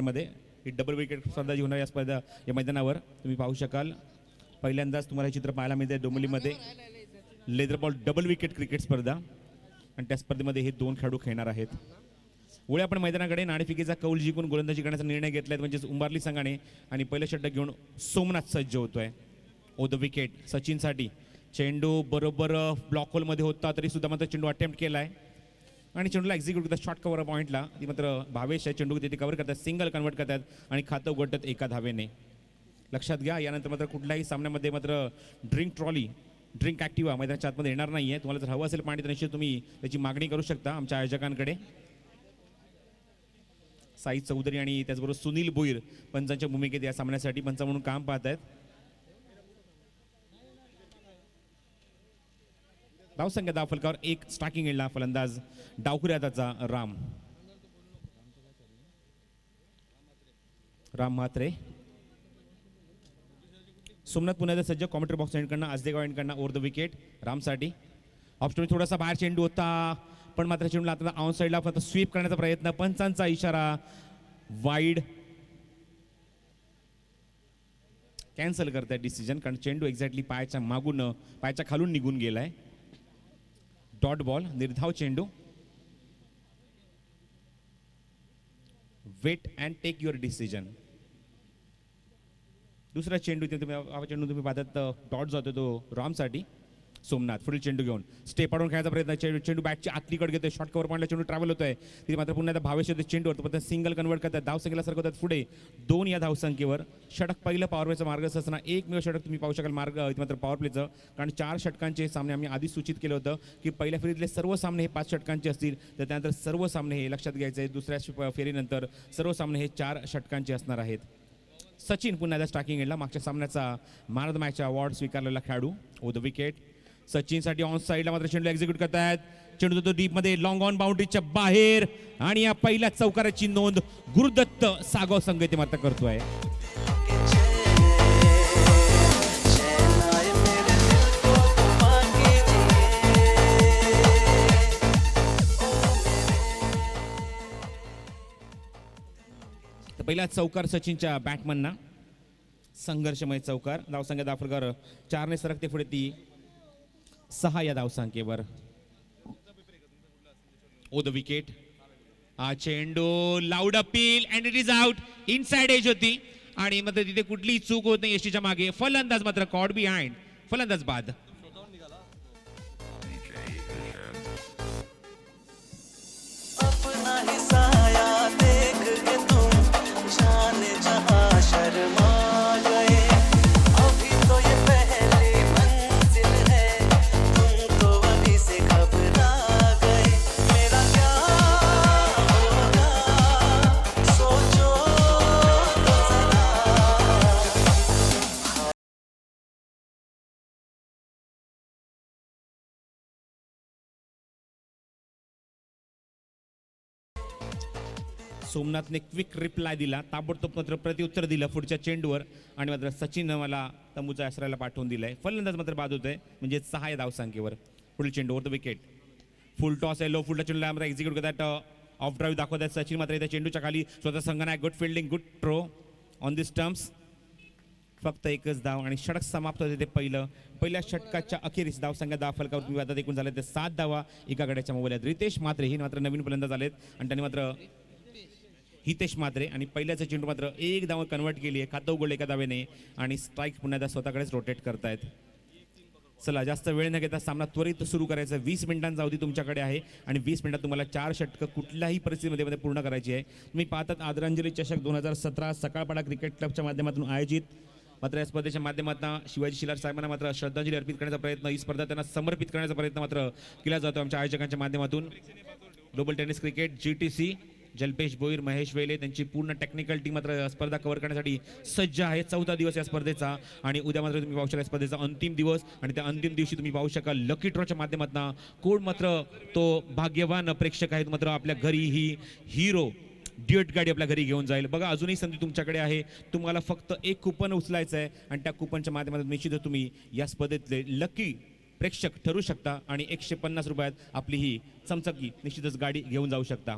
स्पर्धेमध्ये ही double wicket स्पर्धा जी होणार या स्पर्धा या मैदानावर तुम्ही पाहू शकाल. पहिल्यांदाच तुम्हाला हे चित्र पाहायला मिळते डोंबिवलीमध्ये leather ball double wicket cricket स्पर्धा आणि त्या स्पर्धेमध्ये हे 2 खेळाडू खेळणार आहेत. पुढे आपण मैदानाकडे नाणेफेकीचा कौल जिंकून गोलंदाजी करण्याचा निर्णय घेतलाय म्हणजेच उंबारली संघाने आणि पहिलं षटक घेऊन सोमनाथ सज्ज होतोय. ओ द विकेट सचिनसाठी चेंडू बरोबर ब्लॉक होलमध्ये होता तरी सुद्धा मात्र चेंडू अटेम्प्ट केलाय आणि चेंडूला एक्झिक्यूट करतात शॉर्ट कव्हर पॉईंटला. ती मात्र भावेश आहे चेंडू तिथे कव्हर करतात सिंगल कन्वर्ट करतात आणि खातं उघडतात एका धावेने. लक्षात घ्या यानंतर मात्र कुठल्याही सामन्यामध्ये मात्र ड्रिंक ॲक्टिवा मैदानाच्या आतमध्ये येणार नाही आहे. तुम्हाला जर हवं असेल पाणी तर निश्चित तुम्ही त्याची मागणी करू शकता आमच्या आयोजकांकडे. साई चौधरी आणि त्याचबरोबर सुनील भोईर पंचांच्या भूमिकेत या सामन्यासाठी पंच म्हणून काम पाहत आहेत. धावसंख्या धाव फलकावर 1 स्ट्रायकिंग एंडला फलंदाज डावखुरी हाताचा राम म्हात्रे. सोमनाथ पुन्हा सज्ज कॉमेंट्री बॉक्स एंडकडनं आजदेगाव एंडकडनं ओव्हर द विकेट रामसाठी. ऑप्शन थोडासा बाहेर चेंडू होता पण मात्र चेंडूला आता ऑन साईडला फक्त स्वीप करण्याचा प्रयत्न पंचांचा इशारा वाईड कॅन्सल करताय डिसिजन कारण चेंडू एक्झॅक्टली पायाच्या खालून निघून गेलाय. डॉट बॉल निर्धाव चेंडू. Wait and take your decision. दुसरा चेंडू तुम्ही पाहतात डॉट जातो तो रामसाठी. सोमनाथ पुढील चेंडू घेऊन स्टेप आडून खेळायचा प्रयत्न चेंडू बॅटची आतलीकडे घेतोय शॉर्ट कव्हर पॉईंटला चेंडू ट्रॅव्हल होतोय तिथे मात्र पुन्हा आता भावेश चेंडू होतो पण सिंगल कन्वर्ट करतात धावसंख्येला सरकवतात पुढे 2 या धावसंख्येवर. षटक पहिलं पॉवर प्लेचं मार्ग असताना एकमेव षटक तुम्ही पाहू शकाल मार्ग मात्र पॉवर प्लेचं कारण 4 षटकांचे सामने आम्ही आधी सूचित केलं होतं की पहिल्या फेरीतले सर्व सामने हे 5 षटकांचे असतील तर त्यानंतर सर्व सामने हे लक्षात घ्यायचे आहे दुसऱ्या फेरीनंतर सर्व सामने हे 4 षटकांचे असणार आहेत. सचिन पुन्हा स्ट्रायकिंग एंडला मागच्या सामन्याचा man of the match award स्वीकारलेला खेळाडू ओ द विकेट. सचिनसाठी ऑन साईडला मात्र चेंडू एक्झिक्यूट करतायत चेंडू तो डीपमध्ये लॉंग ऑन बाउंड्रीच्या बाहेर आणि या पहिल्या चौकाराची नोंद गुरुदत्त सागव संघ ते मात्र करतोय. पहिला चौकार सचिनच्या बॅटमनना संघर्षमय चौकार. धावसंख्या दाफलकर 4 ने सरकते पुढे ती 6 या धावसंख्येवर. ओ द विकेट. हा चेंडू loud appeal and it is out. Inside edge होती आणि मात्र तिथे कुठलीही चूक होत नाही यष्टीच्या मागे. फलंदाज मात्र कॉट बिहाइंड. फलंदाज बाद. सोमनाथने क्विक रिप्लाय दिला ताबडतोब मात्र प्रत्युत्तर दिलं पुढच्या चेंडूवर आणि मात्र सचिन मला तंबूच्या आश्रयाला पाठवून दिलाय. फलंदाज मात्र बाद होतोय म्हणजे 6 या धावसंख्येवर. पुढील चेंडू over the wicket. Full toss आहे लो फुलच्या चेंडूला मात्र एक्झिक्यूट करतात ऑफ ड्राईव्ह दाखवतात सचिन मात्र त्या चेंडूच्या खाली स्वतः संघाने good fielding good throw on the stumps. फक्त एकच धाव आणि षटक समाप्त होते ते पहिल्या षटकाच्या अखेरीस धावसंख्या 10 फलकावर तुम्ही आता एकूण झाले ते 7 धावा एका गड्याच्या मोबाईलात. रितेश मात्रे ही मात्र नवीन फलंदाज आलेत आणि त्यांनी मात्र हितेश मात्रे आणि पहिल्याचं चेंडू मात्र 1 धाव कन्वर्ट केली आहे खातं उघडलं एका धावेने आणि स्ट्राईक पुन्हा स्वतःकडेच रोटेट करतायत. चला जास्त वेळ न घेता सामना त्वरित सुरू करायचा. 20 मिनिटांचा अवधी तुमच्याकडे आहे आणि 20 मिनिटात तुम्हाला 4 षटकं कुठल्याही परिस्थितीमध्ये पूर्ण करायची आहे. तुम्ही पाहतात आदरांजली चषक 2017 सकाळपाडा क्रिकेट क्लबच्या माध्यमातून आयोजित. मात्र या स्पर्धेच्या माध्यमातून शिवाजी शिलार साहेबांना मात्र श्रद्धांजली अर्पित करण्याचा प्रयत्न ही स्पर्धा त्यांना समर्पित करण्याचा प्रयत्न मात्र केला जातो आमच्या आयोजकांच्या माध्यमातून. Global tennis cricket GTC Jalpesh Bhoir Mahesh Wele त्यांची पूर्ण टेक्निकल टीम मात्र स्पर्धा कव्हर करण्यासाठी सज्ज आहे. 4था दिवस या स्पर्धेचा आणि उद्या मात्र तुम्ही पाहू शकाल स्पर्धेचा अंतिम दिवस आणि त्या अंतिम दिवशी तुम्ही पाहू शकाल लकी ड्रॉच्या माध्यमातून कोण मात्र तो भाग्यवान प्रेक्षक आहेत मात्र आपल्या घरी ही हिरो ड्युएट गाडी आपल्या घरी घेऊन जाईल. बघा अजूनही संधी तुमच्याकडे आहे. तुम्हाला फक्त एक कुपन उचलायचं आहे आणि त्या कुपनच्या माध्यमातून निश्चितच तुम्ही या स्पर्धेतले लकी प्रेक्षक ठरू शकता आणि 150 रुपयात आपली ही चमचकी निश्चितच गाडी घेऊन जाऊ शकता.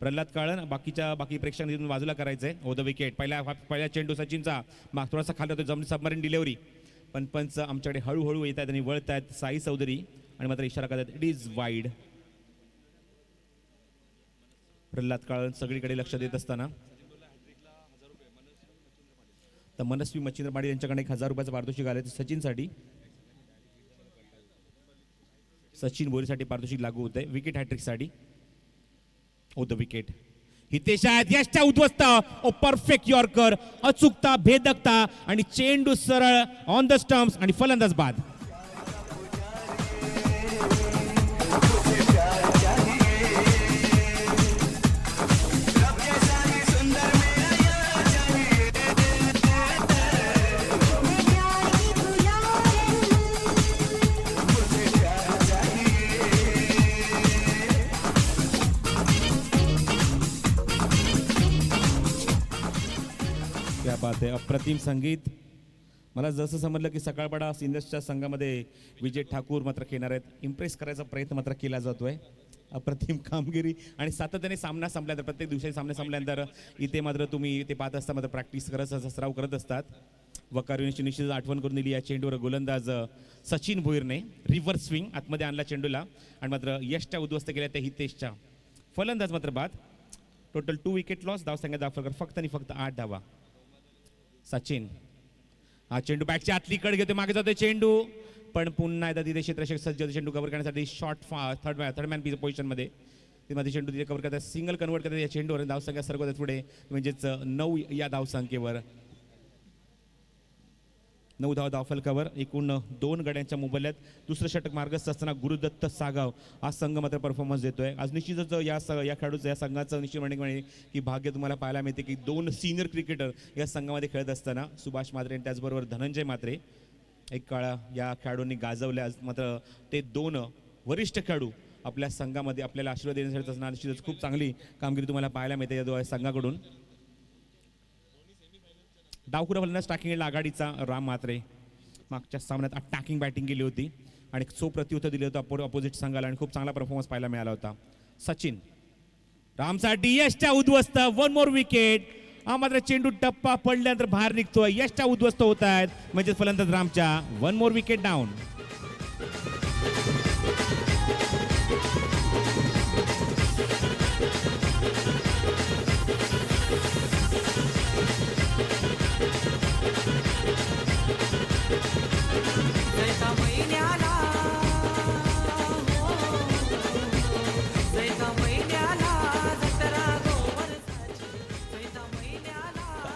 प्रल्हाद काळन बाकी प्रेक्षकांनी तिथून बाजूला करायचंय. ओ द विकेट. पहिल्या चेंडू सचिनचा माग थोडासा खाली होतो जम सबमरीन डिलिव्हरी, पण पंच आमच्याकडे हळूहळू येत आहेत आणि वळत आहेत साई चौधरी आणि मात्र इशारा करतात it is wide. Pralhad Kalan सगळीकडे लक्ष देत असताना तर मनस्वी मच्छिंद्रमाडी यांच्याकडे 1000 रुपयाचं पारितोषिक आले सचिनसाठी. सचिन बोरीसाठी पारितोषिक लागू होत आहे विकेट हॅट्रिकसाठी. Oh the wicket. हितेश आहेत यशच्या उद्ध्वस्त. Oh perfect yorker. अचूकता, भेदकता आणि चेंडू सरळ ऑन द स्टम्प्स आणि फलंदाज बाद. क्या बात आहे. अप्रतिम संगीत. मला जसं समजलं की सकाळपाडा सिनियर्सच्या संघामध्ये विजय ठाकूर मात्र खेळणार आहेत. इम्प्रेस करायचा प्रयत्न मात्र केला जातोय. अप्रतिम कामगिरी आणि सातत्याने सामना संपल्यानंतर प्रत्येक दिवशी सामना संपल्यानंतर इथे मात्र तुम्ही ते पाहत असता मात्र प्रॅक्टिस करत सराव करत असतात. वकार निश्चित आठवण करून दिली या चेंडूवर गोलंदाज सचिन भोईरने. रिव्हर्स स्विंग आतमध्ये आणला चेंडूला आणि मात्र यशच्या उद्ध्वस्त केल्या त्या हितेशच्या. फलंदाज मात्र बाद. Total 2 wicket loss. धावसंख्या दाखल फक्त आणि फक्त 8 धावा. सचिन हा चेंडू बॅटच्या आतली कड घेतो मागे जातोय चेंडू पण पुन्हा एकदा तिथे क्षेत्ररक्षक सज्ज होते चेंडू कव्हर करण्यासाठी. शॉर्ट थर्ड मॅन पोझिशनमध्ये मध्ये चेंडू तिथे कव्हर करतात. सिंगल कन्वर्ट करतात या चेंडूवर. धावसंख्या सरकवतात पुढे म्हणजेच 9 या धावसंख्येवर. 9 धाव फलकावर. एकूण 2 गड्यांच्या मोबदल्यात दुसरं षटक मार्गस्थ असताना गुरुदत्त सागाव हा संघ मात्र परफॉर्मन्स देतोय आज. निश्चितच या खेळाडूचं या संघाचं निश्चित म्हणजे की भाग्य तुम्हाला पाहायला मिळते की 2 सिनियर क्रिकेटर या संघामध्ये खेळत असताना सुभाष म्हात्रे आणि त्याचबरोबर धनंजय म्हात्रे एक काळा या खेळाडूंनी गाजवल्या. मात्र ते 2 वरिष्ठ खेळाडू आपल्या संघामध्ये आपल्याला आशीर्वाद देण्यासाठी असणार. निश्चितच खूप चांगली कामगिरी तुम्हाला पाहायला मिळते या दोन संघाकडून. डावखुरा फलंदाज टाकिंग आघाडीचा राम म्हात्रे मागच्या सामन्यात अटॅकिंग बॅटिंग केली होती आणि सो प्रत्युत्तर दिलं होतं अपोजिट संघाला आणि खूप चांगला परफॉर्मन्स पाहायला मिळाला होता. सचिन रामसाठी यशच्या उद्ध्वस्त. 1 मोर विकेट. हा मात्र चेंडू टप्पा पडल्यानंतर बाहेर निघतोय. यशच्या उद्ध्वस्त होत आहेत म्हणजे फलंदाज रामच्या. 1 मोर विकेट डाऊन.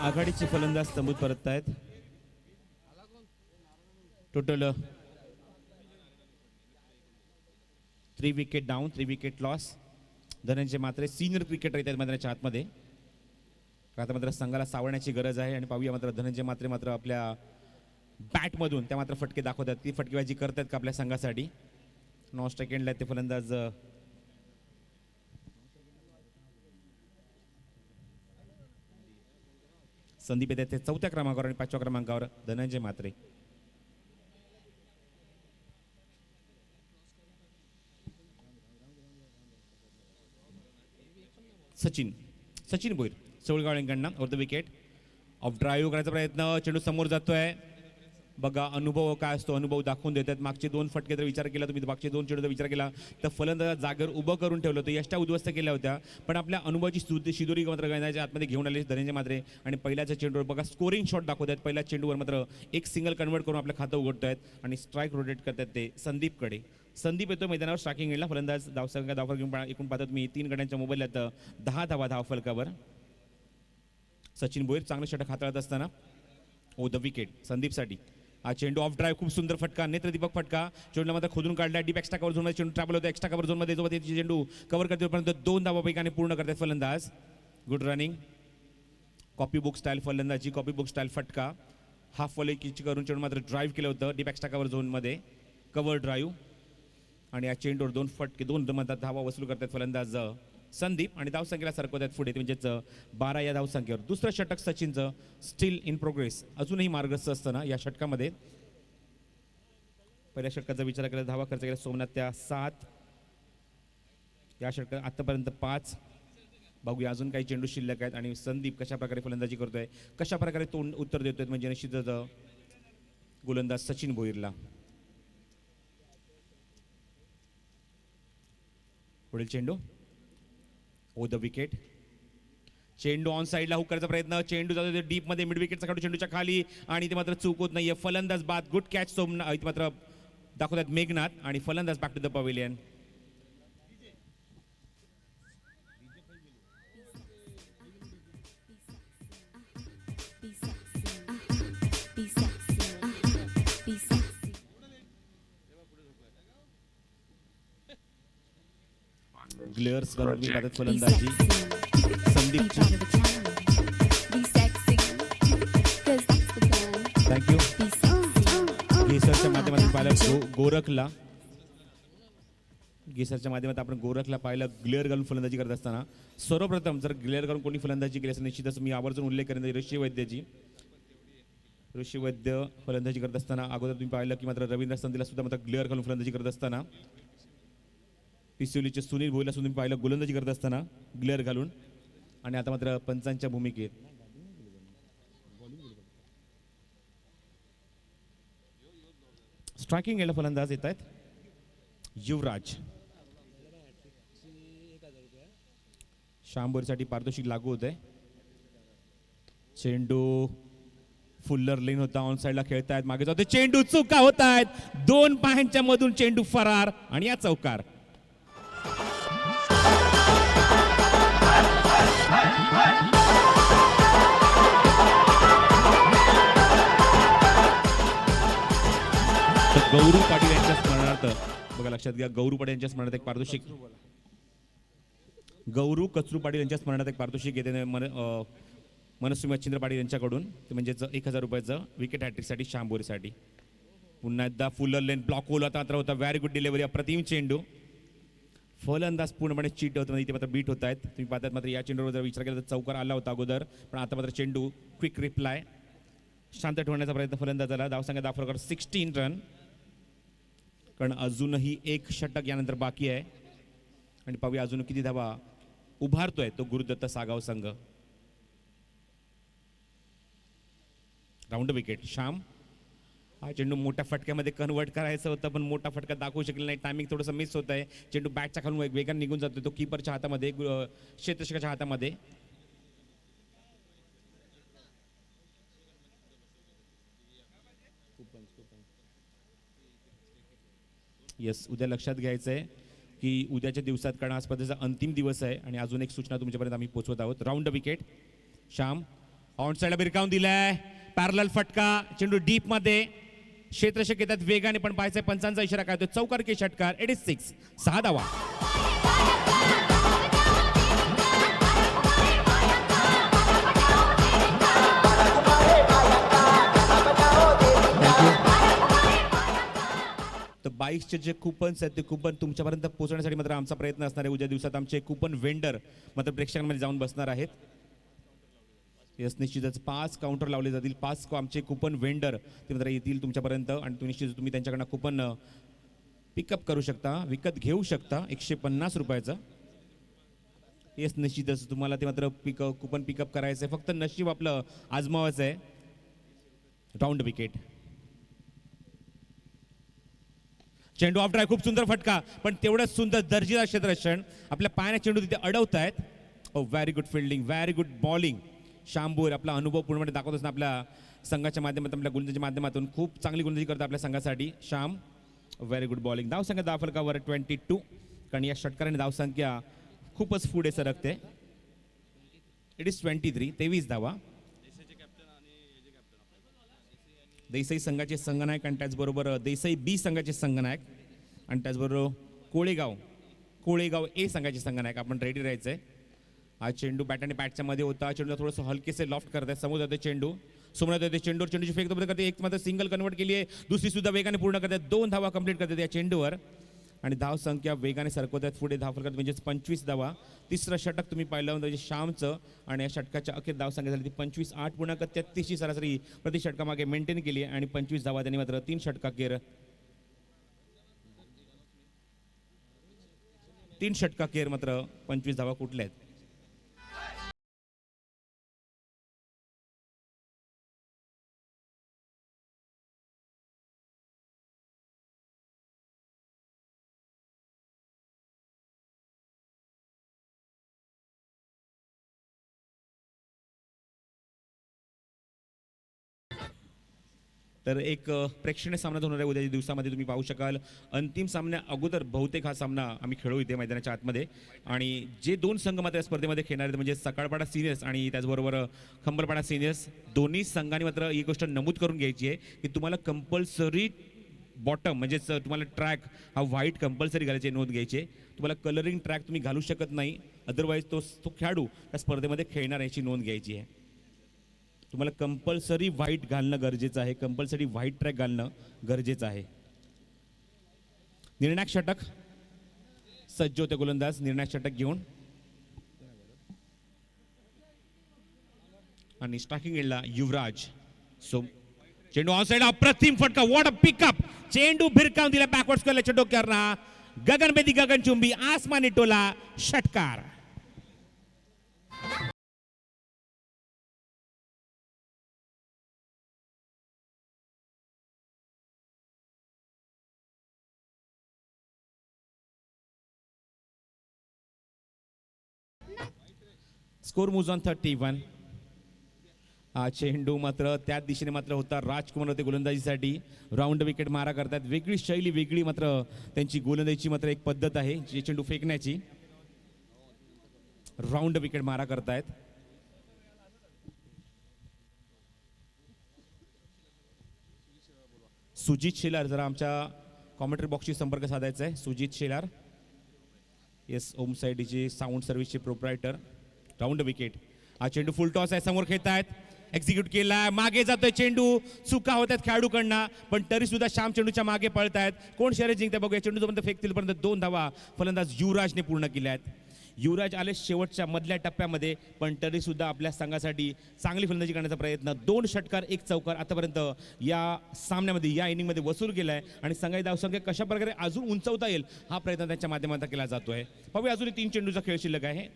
आघाडीचे फलंदाज तंबूत परत आहेत. Total 3 wicket down 3 wicket loss. Dhananjay Mhatre senior cricketer आहेत मैदानाच्या आतमध्ये. आता मात्र संघाला सावरण्याची गरज आहे आणि पाहूया मात्र धनंजय म्हात्रे मात्र आपल्या बॅटमधून त्या मात्र फटके दाखवतात. ती फटकेबाजी करतात का आपल्या संघासाठी. नॉन स्ट्राईक ते फलंदाज संदीप येतात ते 4थ्या क्रमांकावर आणि 5व्या क्रमांकावर धनंजय म्हात्रे. सचिन भोईर सवळगाव यांकडनं off the wicket. Off drive करायचा प्रयत्न. चेंडू समोर जातोय. बघा अनुभव काय असतो. अनुभव दाखवून देतात. मागचे 2 फटके जर विचार केला तुम्ही मागचे 2 चेंडूचा विचार केला तर फलंदाज जागेवर उभं करून ठेवलं होतं. यष्टा उद्ध्वस्त केल्या होत्या पण आपल्या अनुभवाची शिदोरी मात्र गणनाच्या आतमध्ये घेऊन आले धनंजय म्हात्रे आणि पहिल्याच्या चेंडूवर बघा स्कोरिंग शॉट दाखवतात. पहिल्या चेंडूवर मात्र एक सिंगल कन्वर्ट करून आपलं खातं उघडत आहेत आणि स्ट्राईक रोटेट करतात ते संदीपकडे. संदीप येतो मैदानावर स्ट्रायकिंग एंडला. फलंदाज धावसंख्या धावफलक घेऊन एकूण पाहतात मी 3 गड्यांच्या मोबाईलात 10 धावा धावफलकावर. सचिन भोईर चांगलं षटक हाताळत असताना. ओ द विकेट संदीपसाठी. हा चेंडू ऑफ ड्राईव्ह खूप सुंदर फटका. नेत्रदीपक फटका. चेंडूला मात्र खोदून काढला. डीप एक्स्ट्रा कव्हर झोनमध्ये चेंडू ट्रॅव्हल होता. एक्स्ट्रा कव्हर झोनमध्ये जो चेंडू कव्हर करते परंतु 2 धावापैकी पूर्ण करतात फलंदाज. Good running. Copy book style फलंदाजी. कॉपी बुक स्टाईल फटका. हाफ वॉली किच करून चेंडू मात्र ड्राईव्ह केलं होतं डीप एक्स्ट्रा कव्हर झोनमध्ये. कव्हर ड्राईव्ह आणि या चेंडूवर 2 फटके 2 धावा वसूल करतात फलंदाज संदीप आणि धावसंख्येला सरकवतात पुढे म्हणजेच 12 या धावसंख्येवर. दुसरं षटक सचिनचं स्टील इन प्रोग्रेस. अजूनही मार्गस्थ असताना या षटकामध्ये. पहिल्या षटकाचा विचार केला धावा खर्च केला सोमनाथ त्या 7. या षटकात आतापर्यंत 5 बघूया अजून काही चेंडू शिल्लक आहेत आणि संदीप कशा प्रकारे फलंदाजी करतोय, कशा प्रकारे तोंड उत्तर देतोय, म्हणजे निश्चितच गोलंदाज सचिन भोईरला. पुढील चेंडू ओ द विकेट. चेंडू ऑन साईडला हुक करायचा प्रयत्न, चेंडू जातो डीप मध्ये, मिड विकेटचा काढू चेंडूच्या खाली आणि ते मात्र चूक होत नाहीये. फलंदाज बाद, गुड कॅच सोमनाथ, इथे मात्र दाखवतात मेघनाथ आणि फलंदाज बॅक टू द पवेलियन. ग्लेअर्स करून फलंदाजी संदीपची. थँक्यू. गेसरच्या माध्यमातून पाहिलं गोरखला, गेसरच्या माध्यमात आपण गोरखला पाहिलं ग्लेअर घालून फलंदाजी करत असताना. सर्वप्रथम जर ग्लेअर घालून कोणी फलंदाजी केली असेल निश्चितच मी आवर्जून उल्लेख करेन ऋषी वैद्यची. ऋषी वैद्य फलंदाजी करत असताना अगोदर तुम्ही पाहिलं की मात्र रवींद्र संधीला सुद्धा मात्र ग्लेअर घालून फलंदाजी करत असताना, पिसिवलीचे सुनील भोईला सुद्धा पाहिलं गोलंदाजी करत असताना ग्लेअर घालून, आणि आता मात्र पंचांच्या भूमिकेत स्ट्रायकिंग यायला फलंदाज येत आहेत. युवराज शांभोरीसाठी पारितोषिक लागू होत आहे. चेंडू फुल्लर लेन होता, ऑन साईडला खेळतायत, मागे जाते चेंडू, चुका होत आहेत, 2 पायांच्या मधून चेंडू फरार आणि या चौकार. गौरू पाटील यांच्या स्मरणार्थ बघा, लक्षात घ्या, गौरू पाटील यांच्या स्मरणार्थ एक पारितोषिक, गौरू कचरू पाटील यांच्या स्मरणार्थ एक पारितोषिक येते मनस्वी मच्छिंद्र पाटील यांच्याकडून, ते म्हणजेच 1000 रुपयाचं विकेट हॅट्रिकसाठी शांभोरीसाठी. पुन्हा एकदा फुल्लर लेन ब्लॉक होता, व्हेरी गुड डिलिव्हरी, अप्रतिम चेंडू. फलंदाज पूर्णपणे चीट होतं, इथे मात्र बीट होत आहेत. तुम्ही पाहतात मात्र या चेंडूवर जर विचार केला तर चौकार आला होता अगोदर, पण आता मात्र चेंडू क्विक रिप्लाय, शांत ठेवण्याचा प्रयत्न फलंदाजाला. धावसंख्या दाखल 16 रन, कारण अजूनही एक षटक यानंतर बाकी आहे आणि पाहूया अजून किती धावा उभारतोय तो गुरुदत्त सागाव संघ. Round wicket. श्याम, हा चेंडू मोठ्या फटक्यामध्ये कन्वर्ट करायचं होतं पण मोठा फटका दाखवू शकले नाही, टायमिंग थोडंसं मिस होत आहे. चेंडू बॅटच्या खालून वेगाने निघून जातो, तो कीपरच्या हातामध्ये, क्षेत्ररक्षकाच्या हातामध्ये. येस, उद्या लक्षात घ्यायचं आहे की उद्याच्या दिवसात, कारण आज स्पर्धेचा अंतिम दिवस आहे आणि अजून एक सूचना तुमच्यापर्यंत आम्ही पोहोचवत आहोत. Round wicket. श्याम ऑन साईडला बिरकावून दिलाय, पॅरलल फटका, चेंडू डीप मध्ये, क्षेत्ररक्षक येतात वेगाने पण पाहायचंय, पंचांचा इशारा काय होतो, चौकार की षटकार. 86, 6 धावा. तर बाईक्सचे जे कुपन्स आहेत ते कुपन तुमच्यापर्यंत पोहोचण्यासाठी मात्र आमचा प्रयत्न असणार आहे. उद्या दिवसात आमचे कुपन वेंडर मात्र प्रेक्षकांमध्ये जाऊन बसणार आहेत. यस, निश्चितच 5 काउंटर लावले जातील, 5 आमचे कुपन वेंडर ते मात्र येतील तुमच्यापर्यंत आणि तुम्ही त्यांच्याकडनं कुपन पिकअप करू शकता, विकत घेऊ शकता 150 रुपयाचं. येस, निश्चितच तुम्हाला ते मात्र कुपन पिकअप करायचं आहे, फक्त नशीब आपलं आजमावायचं आहे. Round wicket. चेंडू ऑफ ड्राईव्ह, खूप सुंदर फटका, पण तेवढंच सुंदर दर्जेदार क्षेत्ररक्षण, आपल्या पायाने चेंडू तिथे अडवत आहेत. Oh, very good fielding, very good bowling. शांभोर आपला अनुभव पूर्णपणे दाखवत असताना आपल्या संघाच्या माध्यमातून, आपल्या गोलंदाजीच्या माध्यमातून खूप चांगली गोलंदाजी करतात आपल्या संघासाठी. Shyam, very good bowling. धावसंख्या दाफलकावर 22, कारण या षटकाराने धावसंख्या खूपच पुढे सरकते. इट इज 23, 23 धावा. देसाई संघाचे संघनायक आणि त्याचबरोबर देसाई बी संघाचे संघनायक आणि त्याचबरोबर कोळेगाव ए संघाचे संघनायक आपण रेडी राहायचं आहे. हा चेंडू बॅट आणि बॅटच्या मध्ये होता, चेंडूला थोडंसं हलकेसे लॉफ्ट करताय, समोर जाते चेंडू, समोर जाते चेंडूवर, चेंडूची फेक करते, एक मात्र सिंगल कन्वर्ट केली आहे, दुसरी सुद्धा वेगाने पूर्ण करतात, 2 धावा कंप्लीट करतात या चेंडूवर आणि धाव संख्या वेगाने सरकवतात पुढे. धावफलकात म्हणजे 25 धावा. तिसरं षटक तुम्ही पाहिलं म्हणजे श्यामचं आणि या षटकाच्या अखेर धावसंख्या झाली ती 25, 8.33 ची सरासरी प्रति षटकामागे मेंटेन केली आणि 25 धावा त्यांनी मात्र 3 षटकाखेर मात्र 25 धावा कुठल्या आहेत. तर एक प्रेक्षणीय सामना होणार आहे उद्याच्या दिवसामध्ये. तुम्ही पाहू शकाल अंतिम सामन्या अगोदर बहुतेक हा सामना आम्ही खेळू इथे मैदानाच्या आतमध्ये. आणि जे दोन संघ मात्र या स्पर्धेमध्ये खेळणार आहेत म्हणजे सकाळपाडा सिनियर्स आणि त्याचबरोबर खंबरपाडा सिनियर्स, दोन्ही संघांनी मात्र ही गोष्ट नमूद करून घ्यायची आहे की तुम्हाला कंपल्सरी बॉटम म्हणजेच तुम्हाला ट्रॅक हा व्हाईट कंपल्सरी घालायची नोंद घ्यायची आहे. तुम्हाला कलरिंग ट्रॅक तुम्ही घालू शकत नाही, अदरवाईज तो खेळाडू त्या स्पर्धेमध्ये खेळणार याची नोंद घ्यायची आहे. तुम्हाला कंपल्सरी व्हाईट घालणं गरजेचं आहे, कंपल्सरी व्हाईट ट्रॅक घालणं गरजेचं आहे. निर्णायक षटक सज्ज होते गोलंदाज निर्णायक षटक घेऊन. आणि स्ट्रायकिंग एंडला युवराज. सो चेंडू ऑन साइड, अप्रतिम फटका, व्हॉट अ पिकअप. चेंडू भिरकावून दिला बॅकवर्ड स्क्वेअरच्या डोक्यावर. गगनभेदी गगनचुंबी आसमानी टोला षटकार. Score moves on 31. हा चेंडू मात्र त्या दिशेने मात्र होता. राजकुमार होते गोलंदाजीसाठी. राऊंड विकेट मारा करतात. वेगळी शैली, वेगळी मात्र त्यांची गोलंदाजीची मात्र एक पद्धत आहे जे चेंडू फेकण्याची. राऊंड विकेट मारा करतायत. सुजित शेलार, जरा आमच्या कॉमेंट्री बॉक्सशी संपर्क साधायचा आहे. सुजित शेलार, येस, ओम साईडचे साऊंड सर्व्हिसचे प्रोप्रायटर. Round wicket. हा चेंडू फुल टॉस आहे, समोर खेळतायत. एक्झिक्यूट केला, मागे जातोय चेंडू. चुका होत आहेत खेळाडूकडनं, पण तरी सुद्धा श्याम चेंडूच्या मागे पळतायत. कोण शर्यत जिंकते बघूया. चेंडू जोपर्यंत फेकतील पर्यंत 2 धावा फलंदाज युवराजने पूर्ण केल्या आहेत. युवराज आले शेवटच्या मधल्या टप्प्यामध्ये, पण तरी सुद्धा आपल्या संघासाठी चांगली फलंदाजी करण्याचा प्रयत्न. 2 षटकार 1 चौकार आतापर्यंत या सामन्यामध्ये, या इनिंगमध्ये वसूल केलाय. आणि संघाची धावसंख्या कशा प्रकारे अजून उंचवता येईल हा प्रयत्न त्यांच्या माध्यमातून केला जातोय. पाहूया, अजून 3 चेंडूचा खेळ शिल्लक आहे.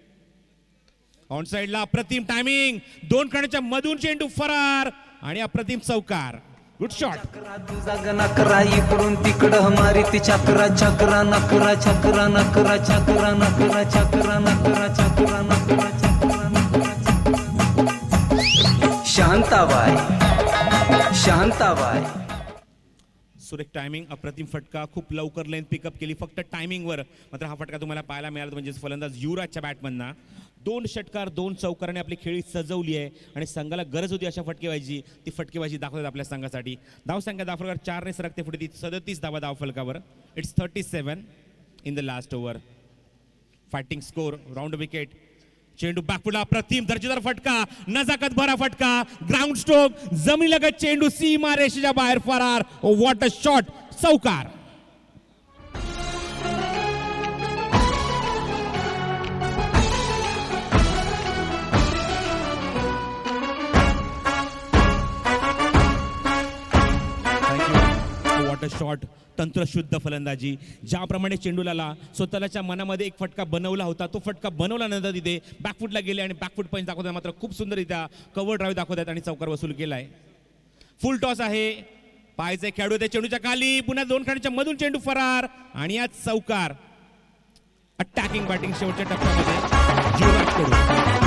ऑन साइडला अप्रतिम टायमिंग, 2 कण्याच्या मधून चेंडू फरार आणि अप्रतिम चौकार. Good shot. नकरा इकडून तिकडं मारिती चक्रा चक्रा नकरा चक्रा नकरा चक्रा नकरा चक्रा नकरा चक्रा नकरा चक्रा नकरा. शांताबाई शांताबाई. सुरेख टायमिंग, अप्रतिम फटका, खूप लवकर लेन पिकअप केली फक्त टायमिंगवर. मात्र हा फटका तुम्हाला पाहायला मिळाला म्हणजे फलंदाज युवराजच्या बॅटमधना. 2 षटकार 2 चौकाराने आपली खेळी सजवली आहे आणि संघाला गरज होती अशा फटकेबाजी. ती फटकेबाजी दाखवतात आपल्या संघासाठी. धावसंख्या धावफलकावर 4 ने सरकते पुढे ती 37 धावा धावफलकावर. It's 37 in the last over. Fighting score. Round wicket. चेंडू बॅकफुटला, अप्रतिम दर्जेदार फटका, नजाकत भरा फटका, ग्राउंड स्ट्रोक, जमिनीलगत चेंडू सीमा रेषेच्या बाहेर फरार. What a shot. चौकार. What a shot. तंत्रशुद्ध फलंदाजी. ज्याप्रमाणे चेंडूला स्वतःच्या मनामध्ये एक फटका बनवला होता, तो फटका बनवल्यानंतर तिथे बॅकफुटला गेले आणि बॅकफुट पंच दाखवतात. मात्र खूप सुंदररित्या कव्हर ड्राईव्ह दाखवतात आणि चौकार वसूल केलाय. फुल टॉस आहे. पायचे खेळाडू त्या चेंडूच्या खाली, पुन्हा 2 खंडाच्या मधून चेंडू फरार आणि आज चौकार. अटॅकिंग बॅटिंग शेवटच्या टप्प्यामध्ये युवराजकडून.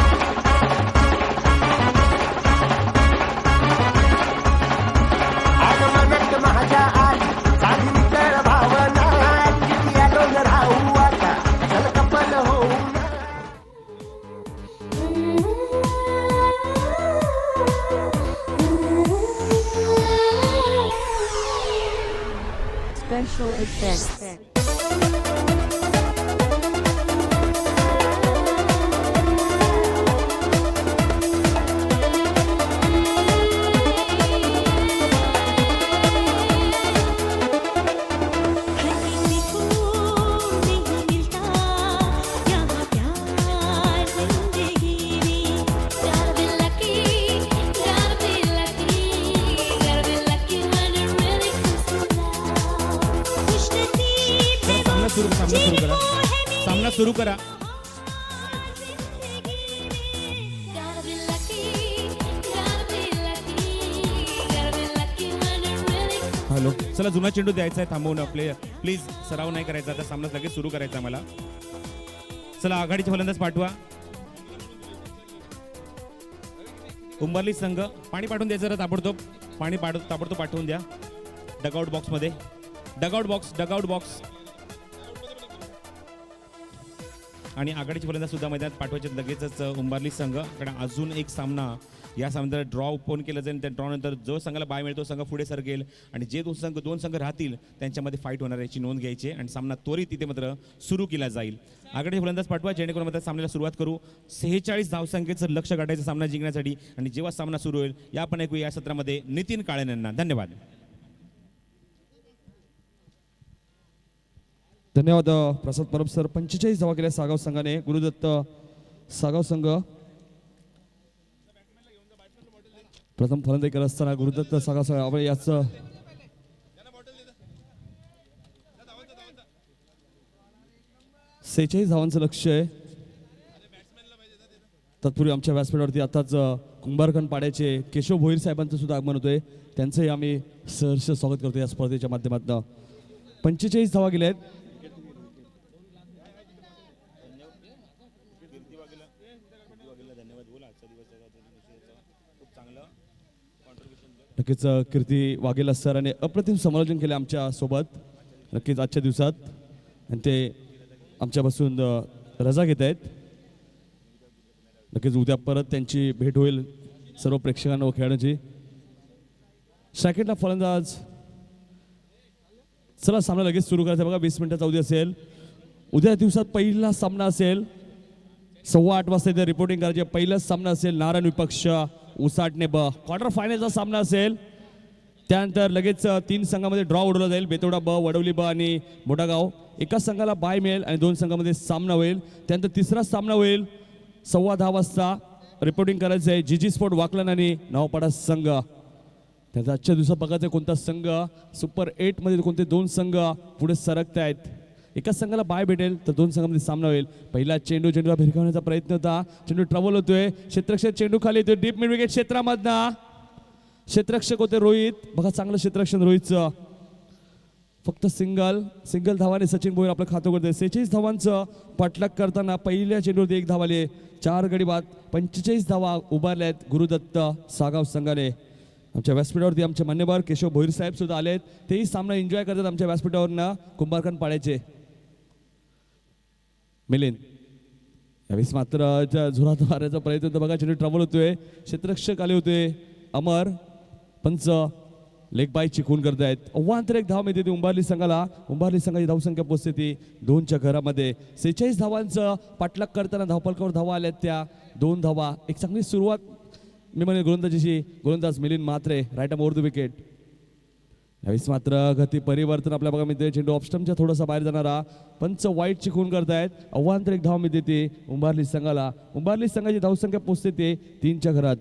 Special effects. सामना सुरू करा. हॅलो, चला जुना चेंडू द्यायचा आहे, थांबवून प्लेयर प्लीज. सराव नाही करायचा आता, सामना लगेच सुरू करायचा मला. चला आघाडीचे फलंदाज पाठवा. उंबरली संघ पाणी पाठवून द्यायचं ताबडतोब. पाणी ताबडतोब पाठवून द्या डगआउट बॉक्समध्ये. Dugout box. आणि आघाडीचे फलंदाज सुद्धा मैदानात पाठवायचे लगेचच उंबारली संघ. कारण अजून एक सामना, या सामन्यात ड्रॉ ओपन केलं जाईल. त्या ड्रॉनंतर जो संघाला बाय मिळतो संघ पुढे सरकेल आणि जे दोन संघ राहतील त्यांच्यामध्ये फाईट होणार याची नोंद घ्यायची आणि सामना त्वरित तिथे मात्र सुरू केला जाईल. आघाडीचे फलंदाज पाठवा जेणेकरून मात्र सामन्याला सुरुवात करू. 46 धावसंख्येचं लक्ष गाठायचं सामना जिंकण्यासाठी. आणि जेव्हा सामना सुरू होईल या पण ऐकू या सत्रामध्ये नितीन काळेन यांना. धन्यवाद. धन्यवाद प्रसाद परब सर. 45 धावा केल्या सागाव संघाने. गुरुदत्त सागाव संघ प्रथम फलंदाजी करत असताना गुरुदत्त सागाव संघ आपण याचं सेहेचाळीस धावांचं लक्ष आहे. तत्पूर्वी आमच्या व्यासपीठावरती आताच कुंभारखंड पाड्याचे केशव भोईर साहेबांचं सुद्धा आगमन होतोय. त्यांचंही आम्ही सहर्ष स्वागत करतो या स्पर्धेच्या माध्यमातून. 45 धावा गेल्या आहेत. नक्कीच कीर्ती वाघेला सर आणि अप्रतिम समालोचन केले आमच्या सोबत नक्कीच आजच्या दिवसात. आणि ते आमच्यापासून रजा घेत आहेत. नक्कीच उद्या परत त्यांची भेट होईल सर्व प्रेक्षकांना व खेळाडूंची. स्ट्रायकेटला फलंदाज. चला सामना लगेच सुरू करायचा बघा. 20 मिनिटाचा उद्या असेल. उद्या दिवसात पहिला सामना असेल 8:15 वाजता इथे रिपोर्टिंग करायचे. पहिलाच सामना असेल नारायण विपक्ष उसाटणे ब. क्वार्टर फायनलचा सामना असेल. त्यानंतर लगेच 3 संघामध्ये ड्रॉ उडवला जाईल. बेतोडा ब, वडवली ब आणि मोठागाव. एका संघाला बाय मिळेल आणि 2 संघामध्ये सामना होईल. त्यानंतर तिसरा सामना होईल 10:15 वाजता. रिपोर्टिंग करायचं आहे जीजी स्पोर्ट वाकलन आणि नावपाडा संघ. त्याचा आजच्या दिवसात बघायचं कोणता संघ सुपर 8 मध्ये कोणते 2 संघ पुढे सरकत आहेत. एका संघाला बाय भेटेल तर 2 संघामध्ये सामना होईल. पहिला चेंडूला भिरकावण्याचा प्रयत्न होता. चेंडू ट्रबल होतोय. क्षेत्ररक्षक चेंडू खाली येतोय डीप मिड विकेट क्षेत्रामधनं. क्षेत्ररक्षक होते रोहित. बघा चांगलं क्षेत्ररक्षण रोहितचं. फक्त सिंगल धावाने सचिन भोईर आपलं खातं करतोय. 46 धावांचं पाठलाग करताना पहिल्या चेंडूवरती 1 धावाले 4 गडी बाद. 45 धावा उभारल्या आहेत गुरुदत्त सागाव संघाने. आमच्या व्यासपीठावरती आमचे मान्यवर केशव भोईर साहेब सुद्धा आलेत. तेही सामना एन्जॉय करतात आमच्या व्यासपीठावरनं कुंभारखंड पाड्याचे. मिलिंद यावेळेस मात्र झुरात मारायचा प्रयत्न होता. बघा चेंडू ट्रबल होतोय. क्षेत्ररक्षक आले होते अमर. पंच लेग बाय चिकून करतायत. अव्वांतर 1 धाव मिळते ती उंबारली संघाला. उंबारली संघाची धावसंख्या पोहोचते ती 2च्या घरामध्ये. 46 धावांचं पाठलाग करताना धावपलकावर धावा आल्यात त्या 2 धावा. एक चांगली सुरुवात मी म्हणे गोलंदाजीची. गोलंदाज Milind Mhatre right arm over the wicket. यावेळेस मात्र गती परिवर्तन आपल्या बघा मिळते. चेंडू ऑफस्टमच्या थोडासा बाहेर जाणारा. पंच वाईट चिकून करतायत. अव्वांतर 1 धाव मिळते ती उंबारली संघाला. उंबारली संघाची धावसंख्या पोहोचते ते 3च्या घरात.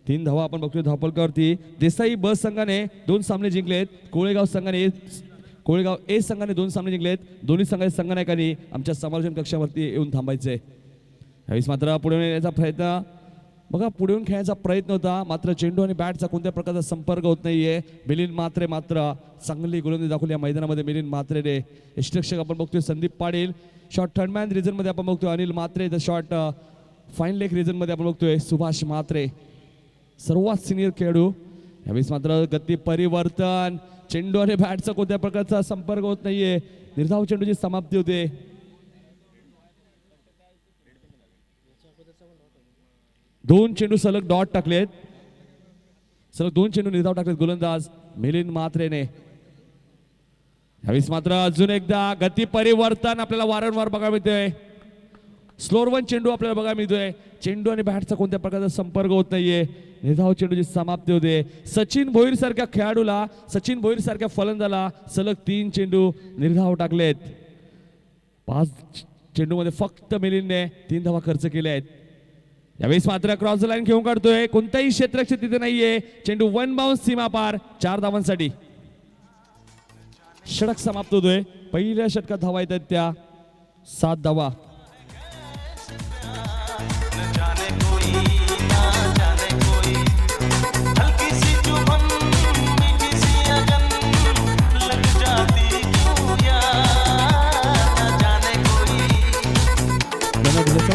3 धावा आपण बघतोय धावपलकावरती. देसाई ब संघाने 2 सामने जिंकलेत. कोळेगाव ए संघाने 2 सामने जिंकलेत. दोन्ही संघाच्या संघनायकांनी आमच्या समालोचन कक्षावरती येऊन थांबायचे. यावेळेस मात्र पुढे येण्याचा प्रयत्न बघा. पुढे येऊन खेळण्याचा प्रयत्न होता मात्र चेंडू आणि बॅटचा कोणत्या प्रकारचा संपर्क होत नाहीये. मिलिंद म्हात्रे मात्र चांगली गोलंदाजी दाखवली या मैदानामध्ये मिलिंद म्हात्रेने. यष्टरक्षक आपण बघतोय Sandeep Patil. Short third man रिझनमध्ये आपण बघतोय Anil Mhatre. The short fine leg रिझनमध्ये आपण बघतोय सुभाष म्हात्रे. सर्वात सिनियर खेळाडू. यावेळेस मात्र गती परिवर्तन. चेंडू आणि बॅटचा कोणत्या प्रकारचा संपर्क होत नाहीये. निर्धाव चेंडूची समाप्ती होते. दोन चेंडू सलग डॉट टाकलेत. सलग 2 चेंडू निर्धाव टाकलेत गोलंदाज मिलिंद म्हात्रेने. यावेळेस मात्र अजून एकदा गती परिवर्तन आपल्याला वारंवार बघायला मिळतोय. स्लोअर 1 चेंडू आपल्याला बघायला मिळतोय. चेंडू आणि बॅटचा कोणत्या प्रकारचा संपर्क होत नाहीये. निर्धाव चेंडूची समाप्ती होते. सचिन भोईर सारख्या खेळाडूला, सचिन भोईर सारख्या फलंदाला सलग 3 चेंडू निर्धाव टाकलेत. 5 चेंडूमध्ये फक्त मिलिंदने 3 धावा खर्च केल्या आहेत. यावेळेस मात्र क्रॉस लाईन घेऊन काढतोय. कोणताही क्षेत्ररक्षक तिथे नाहीये. चेंडू 1 बाउन्स सीमा पार 4 धावांसाठी. षटक समाप्त होतोय. पहिल्या षटकात धावा येतात त्या 7 धावा.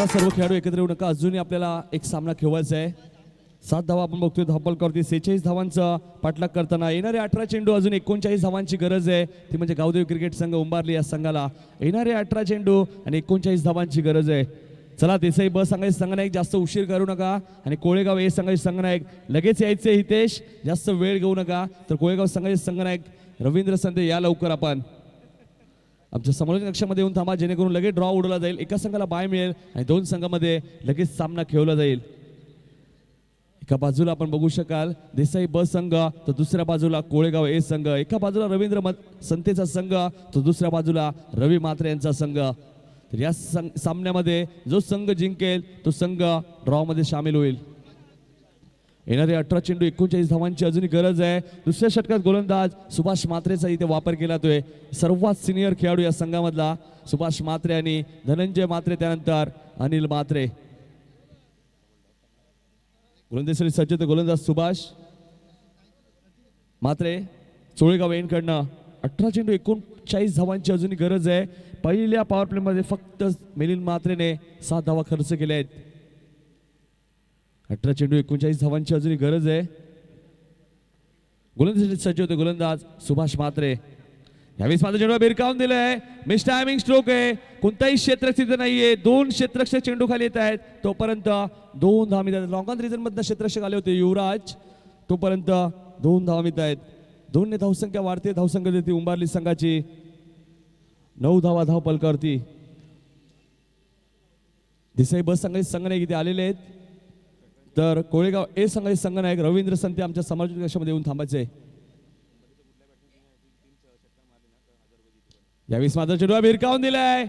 सर्व खेळाडू एकत्र येऊ नका. अजूनही आपल्याला एक सामना खेळवायचा आहे. 7 धावा आपण बघतोय धावपलकावरती 46 धावांचा पाठलाग करताना येणारे 18 चेंडू अजून 39 धावांची गरज आहे ती म्हणजे गावदेव क्रिकेट संघ उंबारली या संघाला येणारे 18 चेंडू आणि 39 धावांची गरज आहे. चला देसाई ब सांगायचे संघनायक जास्त उशीर करू नका आणि कोळेगाव ए सांगायचे संघनायक लगेच यायचे हितेश जास्त वेळ घेऊ नका तर कोळेगाव सांगायचे संघनायक रवींद्र संते या लवकर आपण आमच्या समालोचन कक्षामध्ये येऊन थांबा जेणेकरून लगेच ड्रॉ उडवला जाईल एका संघाला बाय मिळेल आणि 2 संघामध्ये लगेच सामना खेळवला जाईल. एका बाजूला आपण बघू शकाल देसाई ब संघ तर दुसऱ्या बाजूला कोळेगाव ए संघ एका बाजूला रवींद्र संतेचा संघ तर दुसऱ्या बाजूला रवी म्हात्रे यांचा संघ. तर या सामन्यामध्ये जो संघ जिंकेल तो संघ ड्रॉ मध्ये सामील होईल. येणारे 18 चेंडू 39 धावांची अजूनही गरज आहे. दुसऱ्या षटकात गोलंदाज सुभाष म्हात्रेचा इथे वापर केला तोय सर्वात सिनियर खेळाडू या संघामधला सुभाष म्हात्रे आणि धनंजय म्हात्रे त्यानंतर अनिल म्हात्रे. गोलंदाजीसाठी सज्ज गोलंदाज सुभाष म्हात्रे चोळेगाव एंडकडनं 18 चेंडू 39 धावांची अजूनही गरज आहे. पहिल्या पॉवर प्ले मध्ये फक्त मिलिंद म्हात्रेने 7 धावा खर्च केल्या आहेत. 18 चेंडू 39 धावांची अजूनही गरज आहे. गोलंदाजीसाठी सज्ज होते गोलंदाज सुभाष म्हात्रे. यावेळेस माझा चेंडू भिरकावून दिलाय मिस टायमिंग स्ट्रोक आहे कोणताही क्षेत्ररक्षक नाहीये 2 क्षेत्ररक्षक चेंडू खाली येत आहेत तोपर्यंत 2 धावा मिळतात. लॉंग ऑन रिझन मधनं क्षेत्ररक्षक आले होते युवराज तोपर्यंत 2 धावा मिळत आहेत. 2 ने धावसंख्या वाढते धावसंख्या देते उंबारली संघाची 9 धावा धाव पलकावरती. देसाई बस संघाचे संघनायक इथे आलेले आहेत तर कोळेगाव ए संघाचे संघनायक रवींद्र संते आमच्या समालोचन कक्षामध्ये येऊन थांबायचे. यावेळेस माझा चेंडू भिरकावून दिलाय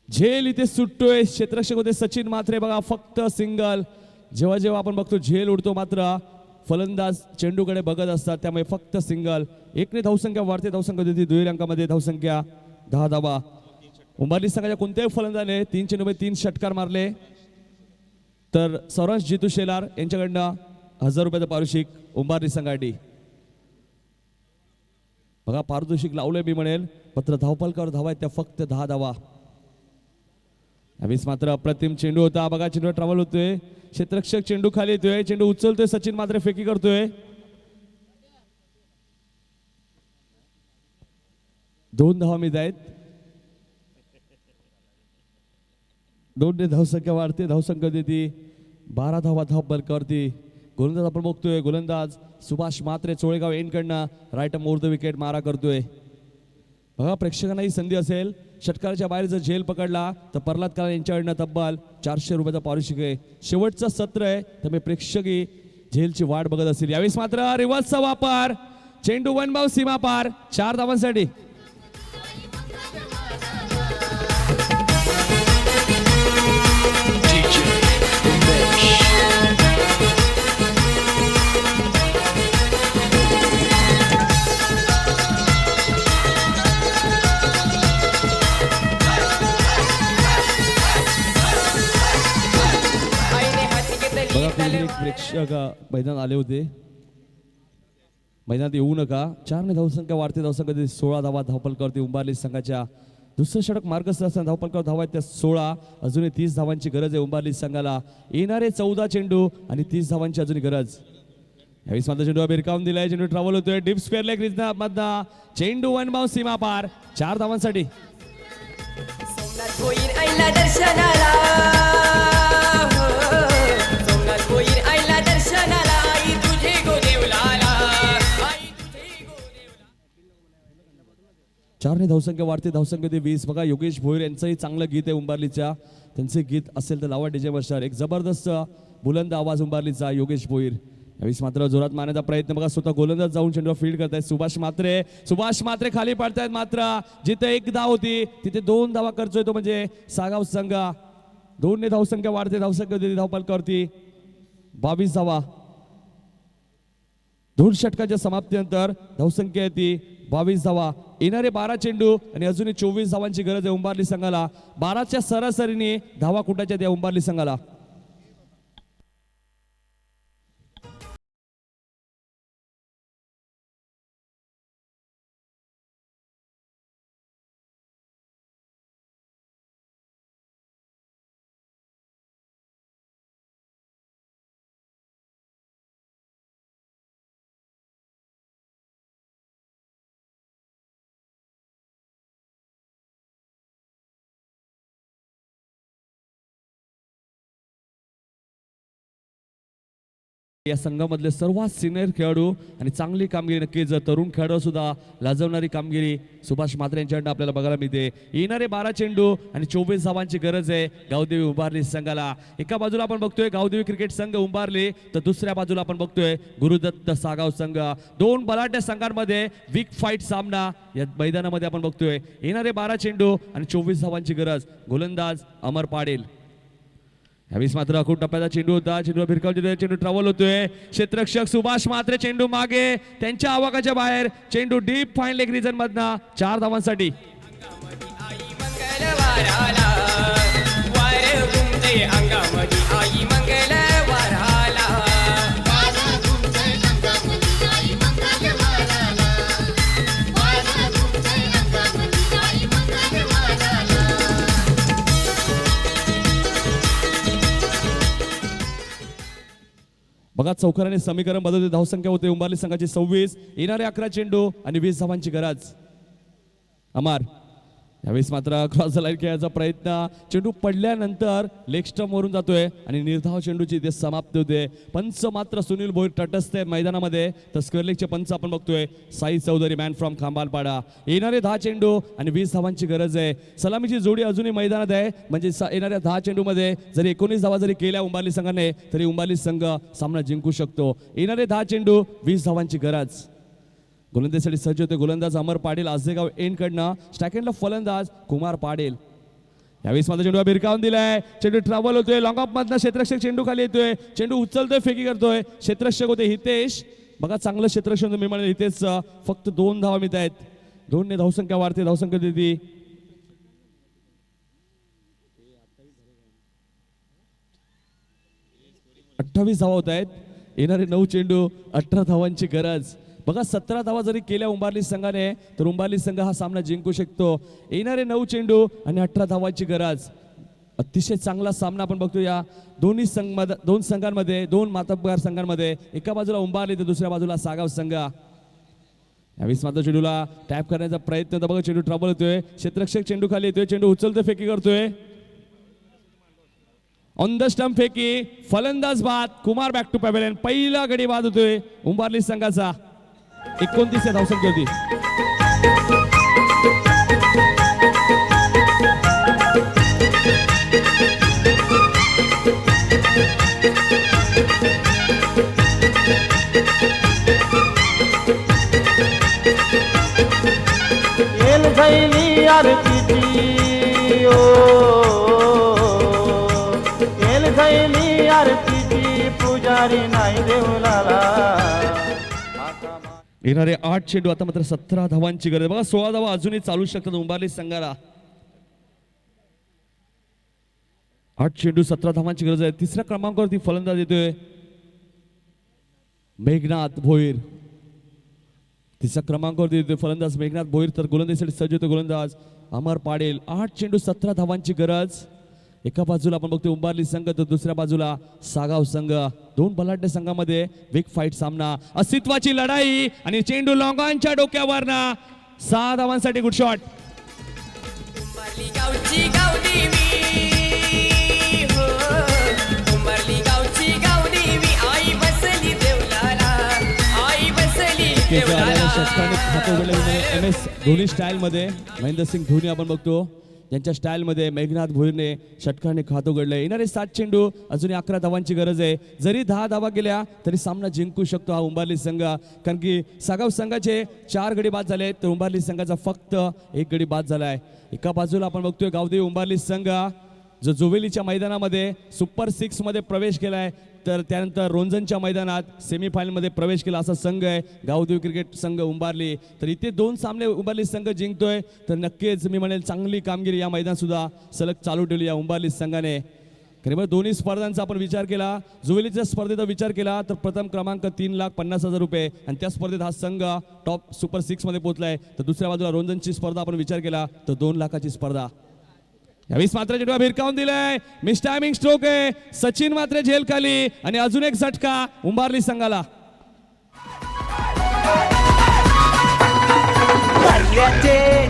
झेल इथे सुटतोय क्षेत्ररक्षक होते सचिन म्हात्रे बघा फक्त सिंगल. जेव्हा जेव्हा आपण बघतो झेल उडतो मात्र फलंदाज चेंडूकडे बघत असतात त्यामुळे फक्त सिंगल. 1 ने धावसंख्या वाढते धावसंख्या देते दुहेरी अंकामध्ये धावसंख्या 10 धावा. उंबारली संघाच्या कोणत्याही फलंदाजाने 3 चेंडूमध्ये 3 षटकार मारले तर सौरांश जितू शेलार यांच्याकडनं 1000 रुपयाचं पारितोषिक उंबारली संघासाठी. बघा पारितोषिक लावलंय मी म्हणेल मात्र धावपलकावर धावा आहेत त्या फक्त 10 धावा. यावेळेस मात्र अप्रतिम चेंडू होता बघा चेंडू ट्रॅव्हल होतोय क्षेत्ररक्षक चेंडू खाली येतोय चेंडू उचलतोय सचिन मात्र फेकी करतोय. 2 धावा मिळत आहेत. 2 ने धावसंख्या वाढते धावसंख्या देते 12 धावा धाव पलकावरती. गोलंदाज आपण बघतोय गोलंदाज सुभाष म्हात्रे चोळेगाव एंडकडनं राईट मोर द विकेट मारा करतोय. बघा प्रेक्षकांना ही संधी असेल षटकाराच्या बाहेर जर झेल पकडला तर प्रल्हाद काळे यांच्याकडनं तब्बल 400 रुपयाचा पारितोषिक आहे. शेवटचं सत्र आहे त्यामुळे प्रेक्षकही झेलची वाट बघत असतील. यावेळेस मात्र रिव्हर्सचा वापर चेंडू 1 बाउंस सीमा पार 4 धावांसाठी. प्रेक्षक मैदानात आले होते मैदानात येऊ नका 4 ने धावसंख्या वाढते धावसंख्या 16 धावा धावपलकावरती उंबारली संघाच्या. दुसरं षटक मार्गस्थ असताना धावपलकावर धावा आहेत त्या 16 अजूनही 30 धावांची गरज आहे उंबारली संघाला. येणारे 14 चेंडू आणि 30 धावांची अजूनही गरज. यावेळेस माझा चेंडू भिरकावून दिलाय चेंडू ट्रॅव्हल होतोय डीप स्क्वेअर लेग रिजन मधला चेंडू 1 बाउंस सीमा पार 4 धावांसाठी. चार ने धावसंख्या वाढते धावसंख्या ते 20. बघा योगेश भोईर यांचंही चांगलं गीत आहे उंबारलीच्या त्यांचे गीत असेल तर लावा डीजे वर्षार एक जबरदस्त बुलंद आवाज उंबारलीचा योगेश भोईर. यावेळेस मात्र जोरात मारण्याचा प्रयत्न बघा स्वतः गोलंदाज जाऊन चेंडूवर फील्ड करतायत सुभाष म्हात्रे खाली पडतायत मात्र जिथे 1 धाव होती तिथे 2 धावा करतोय तो म्हणजे सागाव संघ. 2 ने धावसंख्या वाढते धावसंख्या देते धावपलकावरती 22 धावा. 2 षटकाच्या समाप्तीनंतर धावसंख्या येते 22 धावा. येणारे 12 चेंडू आणि अजूनही 24 धावांची गरज आहे उंबारली संघाला. 12च्या सरासरीने धावा कुटाच्या त्या उंबारली संघाला. या संघामधले सर्वात सिनियर खेळाडू आणि चांगली कामगिरी नक्कीच तरुण खेळाडू सुद्धा लाजवणारी कामगिरी सुभाष म्हात्रे यांच्याकडून आपल्याला बघायला मिळते. येणारे 12 चेंडू आणि 24 धावांची गरज आहे गावदेवी उंबारली संघाला. एका बाजूला आपण बघतोय गावदेवी क्रिकेट संघ उंबारली, तर दुसऱ्या बाजूला आपण बघतोय गुरुदत्त सागाव संघ. दोन बलाढ्य संघांमध्ये वीक फाईट सामना या मैदानामध्ये आपण बघतोय. येणारे 12 चेंडू आणि 24 धावांची गरज. गोलंदाज अमर पाटील. यावेळेस मात्र अखूट टप्प्याचा चेंडू होता, चेंडू भिरकावून चेंडू ट्रॅव्हल होतोय. क्षेत्ररक्षक सुभाष म्हात्रे चेंडू मागे, त्यांच्या आवाकाच्या बाहेर, चेंडू डीप फाईन लेग रिजन मधना 4 धावांसाठी. बघा चौकाराने समीकरण बदलते. धावसंख्या होते उंबारली संघाची 26. येणारे 11 चेंडू आणि 20 धावांची गरज. अमर यावेळेस मात्र क्रॉस द लाईन खेळायचा प्रयत्न, चेंडू पडल्यानंतर लेग स्टंप वरून जातोय आणि निर्धाव चेंडूची इथे समाप्ती होते. पंच मात्र सुनील भोईर तटस्थ मैदानामध्ये, तर स्क्वेअर लेगचे पंच आपण बघतोय साई चौधरी मॅन फ्रॉम खांबालपाडा. येणारे 10 चेंडू आणि 20 धावांची गरज आहे. सलामीची जोडी अजूनही मैदानात आहे, म्हणजे येणाऱ्या 10 चेंडूमध्ये जरी 19 धावा जरी केल्या उंबारली संघाने तरी उंबारली संघ सामना जिंकू शकतो. येणारे 10 चेंडू 20 धावांची गरज. गोलंदाजीसाठी सज्ज होते गोलंदाज अमर पाटील आजगाव एन कडनं. स्टॅकेंडला फलंदाज कुमार पाटील. यावेळेस माझा चेंडू भिरकावून दिलाय, चेंडू ट्रॅव्हल होतोय लॉंग ऑफ मधनं. क्षेत्ररक्षक चेंडू खाली येतोय, चेंडू उचलतोय, फेकी करतोय. क्षेत्ररक्षक होते हितेश. बघा चांगलं क्षेत्ररक्षक मी म्हणाले हितेश. फक्त 2 धावा मिळत आहेत. 2 ने धावसंख्या वाढते, धावसंख्या देते 28 धावा होत आहेत. येणारे 9 चेंडू 18 धावांची गरज. बघा 17 धावा जरी केल्या उंबारली संघाने तर उंबारली संघ हा सामना जिंकू शकतो. येणारे 9 चेंडू आणि 18 धावांची गरज. अतिशय चांगला सामना आपण बघतो या दोन संघांमध्ये, 2 मातब्बर संघांमध्ये. एका बाजूला उंबारली तर दुसऱ्या बाजूला सागाव संघ. यावेळेस मात्र चेंडूला टॅप करण्याचा प्रयत्न, तर बघा चेंडू ट्रबल होतोय. क्षेत्ररक्षक चेंडू खाली येतोय, चेंडू उचलतोय, फेकी करतोय. ऑन द स्टंप फेकी, फलंदाज बाद. Kumar back to pavilion. पहिला गडी बाद होतोय उंबारली संघाचा. 29 धावसंख्या होती. येल झैली आरतीची ओ, येल झैली आरतीची पुजारी नाही देवलाला. येणारे 8 चेंडू आता मात्र 17 धावांची गरज. बघा 16 धावा अजूनही चालू शकतात उंबारली संघाला. 8 चेंडू 17 धावांची गरज आहे. तिसऱ्या क्रमांकावरती फलंदाज येतोय मेघनाथ भोईर. तिसऱ्या क्रमांकावरती येतोय फलंदाज मेघनाथ भोईर, तर गोलंदाजीसाठी सज्ज होतो गोलंदाज अमर पाटील. 8 चेंडू 17 धावांची गरज. एका बाजूला आपण बघतोय उंबारली संघ तर दुसऱ्या बाजूला सागाव संघ. 2 बलाढ्य संघामध्ये बिग फाईट सामना, अस्तित्वाची लढाई आणि चेंडू लॉंगांच्या डोक्यावरना 6 धावांसाठी गुड शॉट. उंबारली गावची गावदेवी हो, उंबारली गावची गावदेवी आई बसली देवलाला, आई बसली देवलाला. षटकाने खातं उघडले MS धोनी स्टाईल मध्ये. महेंद्रसिंग धोनी आपण बघतो त्यांच्या स्टाईलमध्ये मेघनाथ भोईरने षटकाने खातं उघडलंय. येणारे 7 चेंडू अजून 11 धावांची गरज आहे. जरी 10 धावा गेल्या तरी सामना जिंकू शकतो हा उंबारली संघ, कारण की सागाव संघाचे 4 गडी बाद झाले तर उंबारली संघाचा फक्त 1 गडी बाद झालाय. एका बाजूला आपण बघतोय गावदेवी उंबारली संघ जो जोवेलीच्या मैदानामध्ये सुपर 6 मध्ये प्रवेश केलाय, तर त्यानंतर रोंजनच्या मैदानात सेमीफायनलमध्ये प्रवेश केला असा संघ आहे गावदेवी क्रिकेट संघ उंबारली. तर इथे 2 सामने उंबारली संघ जिंकतोय, तर नक्कीच मी म्हणेल चांगली कामगिरी या मैदानात सुद्धा सलग चालू ठेवली या उंबारली संघाने. खरं दोन्ही स्पर्धांचा आपण विचार केला, जोवेलीच्या स्पर्धेचा विचार केला तर प्रथम क्रमांक 3,50,000 रुपये आणि त्या स्पर्धेत हा संघ टॉप सुपर 6 मध्ये पोहोचलाय. तर दुसऱ्या बाजूला रोंजनची स्पर्धा आपण विचार केला तर 2 लाखाची स्पर्धा. यावेळेस मात्र चेंडू भिरकावून दिलाय, मिस टायमिंग स्ट्रोक आहे. सचिन मात्र झेल खाली आणि अजून एक झटका उंबारली संघाला.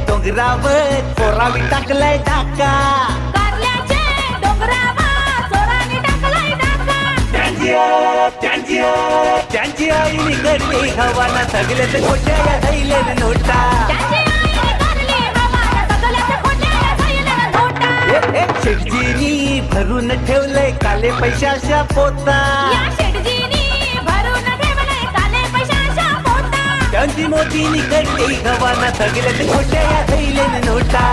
डोंगरावर पोरावी टाकलाय टाका, कारल्याचे डोंगरावर चोरांनी टाकलाय टाका. त्यांची आई निकडली हवाना सगळ्यात खोट्या या धैले नोटा शेटजीनी भरून ठेवलंय काले पैशाच्या पोता त्यांची मोती निकडली हवाना सगळ्यात खोट्या या धैले नोटा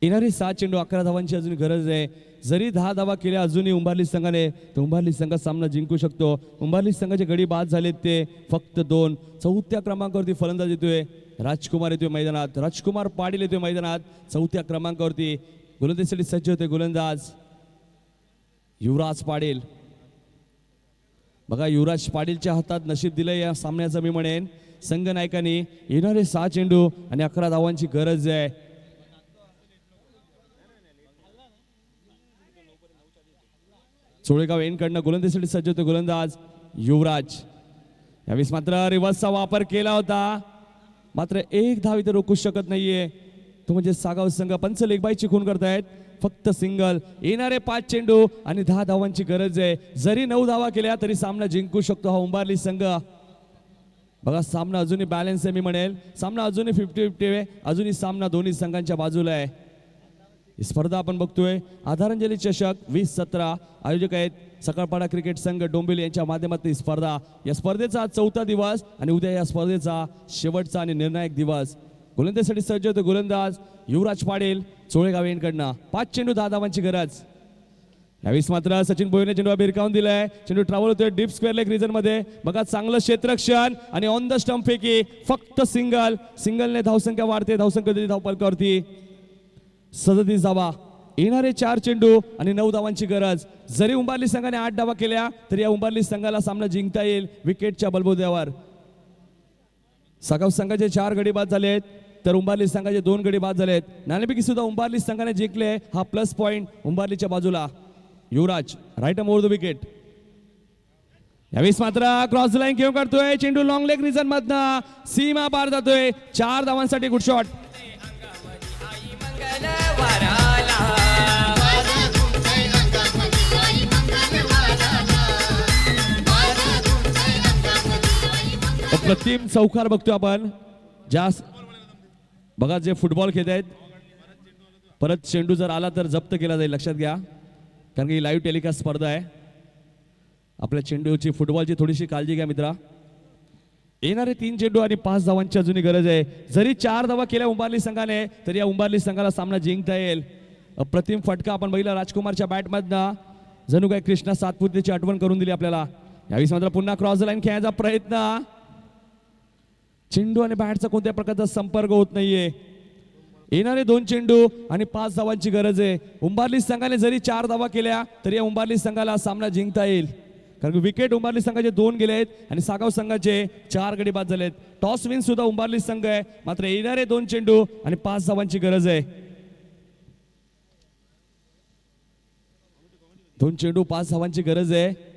येणारे 7 चेंडू 11 धावांची अजून गरज आहे. जरी 10 धावा केल्या अजूनही उंबारली संघाने तर उंबारली संघ सामना जिंकू शकतो. उंबारली संघाचे गडी बाद झालेत ते फक्त 2. चौथ्या क्रमांकावरती फलंदाज येतोय राजकुमार येतोय मैदानात. राजकुमार पाटील येतोय मैदानात चौथ्या क्रमांकावरती. गोलंदाजीसाठी सज्ज होते गोलंदाज युवराज पाटील. बघा युवराज पाटीलच्या हातात नशीब दिलंय या सामन्याचं मी म्हणेन. संघ नायकांनी येणारे 6 चेंडू आणि 11 धावांची गरज आहे. चोळेगाव एनकडनं गोलंदाजीसाठी सज्ज होते गोलंदाज युवराज. यावेळेस मात्र रिव्हर्सचा वापर केला होता मात्र एक धाव इथे रोखू शकत नाहीये तो म्हणजे सागाव संघ. पंच लेगबाईची खून करतायत फक्त सिंगल. येणारे 5 चेंडू आणि 10 धावांची गरज आहे. जरी 9 धावा केल्या तरी सामना जिंकू शकतो हा उंबारली संघ. बघा सामना अजूनही बॅलन्स आहे मी म्हणेल. सामना अजूनही 50-50 आहे. अजूनही सामना दोन्ही संघांच्या बाजूला आहे. ही स्पर्धा आपण बघतोय आधारांजली चषक 2017. आयोजक आहेत सकाळपाडा क्रिकेट संघ डोंबिवली यांच्या माध्यमातून ही स्पर्धा. या स्पर्धेचा आज 4था दिवस आणि उद्या या स्पर्धेचा शेवटचा आणि निर्णायक दिवस. गोलंदाजीसाठी सज्ज होते गोलंदाज युवराज पाटील चोळेगाव यांकडनं. 5 चेंडू 10 धावांची गरज. यावेळेस मात्र सचिन भोईरने चेंडू भिरकावून दिलाय. चेंडू ट्रॅव्हल होतोय डीप स्क्वेअर लेग रिजन मध्ये. बघा चांगलं क्षेत्ररक्षण आणि ऑन द स्टंप फेकी फक्त सिंगल. सिंगलने धावसंख्या वाढते. धावसंख्या धावपलकावरती 37 धावा. येणारे 4 चेंडू आणि 9 धावांची गरज. जरी उंबारली संघाने 8 धावा केल्या तरी या उंबारली संघाला सामना जिंकता येईल विकेटच्या बलबुद्यावर. सागाव संघाचे 4 गडी बाद झालेत तर उंबारली संघाचे 2 गडी बाद झालेत. नाणेफेकी सुद्धा उंबारली संघाने जिंकले. हा प्लस पॉइंट उंबारलीच्या बाजूला. युवराज राईट ओव्हर द विकेट. यावेळेस मात्र क्रॉस लाईन घेऊन काढतोय चेंडू लॉंग लेग रिजन मधनं सीमा पार जातोय. 4 धावांसाठी गुड शॉट. अप्रतिम चौकार बघतोय आपण. जास्त बघा जे फुटबॉल खेळत आहेत परत चेंडू जर आला तर जप्त केला जाईल लक्षात घ्या कारण की लाईव्ह टेलिकास्ट स्पर्धा आहे. आपल्या चेंडूची फुटबॉलची थोडीशी काळजी घ्या मित्रा. येणारे 3 चेंडू आणि 5 धावांची अजूनही गरज आहे. जरी 4 धावा केल्या उंबारली संघाने तरी या उंबारली संघाला सामना जिंकता येईल. अप्रतिम फटका आपण बघितला राजकुमारच्या बॅटमधनं. जणू काय कृष्णा सातपुतेची आठवण करून दिली आपल्याला. यावेळी मात्र पुन्हा क्रॉस लाईन खेळायचा प्रयत्न. चेंडू आणि बॅटचा कोणत्या प्रकारचा संपर्क होत नाहीये. येणारे 2 चेंडू आणि 5 धावांची गरज आहे. उंबारली संघाने जरी 4 धावा केल्या तरी या उंबारली संघाला सामना जिंकता येईल कारण विकेट उंबारली संघाचे 2 गेले आहेत आणि सागाव संघाचे 4 गडी बाद झालेत. टॉस विन सुद्धा उंबारली संघ आहे मात्र येणारे 2 चेंडू आणि 5 धावांची गरज आहे. 2 चेंडू 5 धावांची गरज आहे.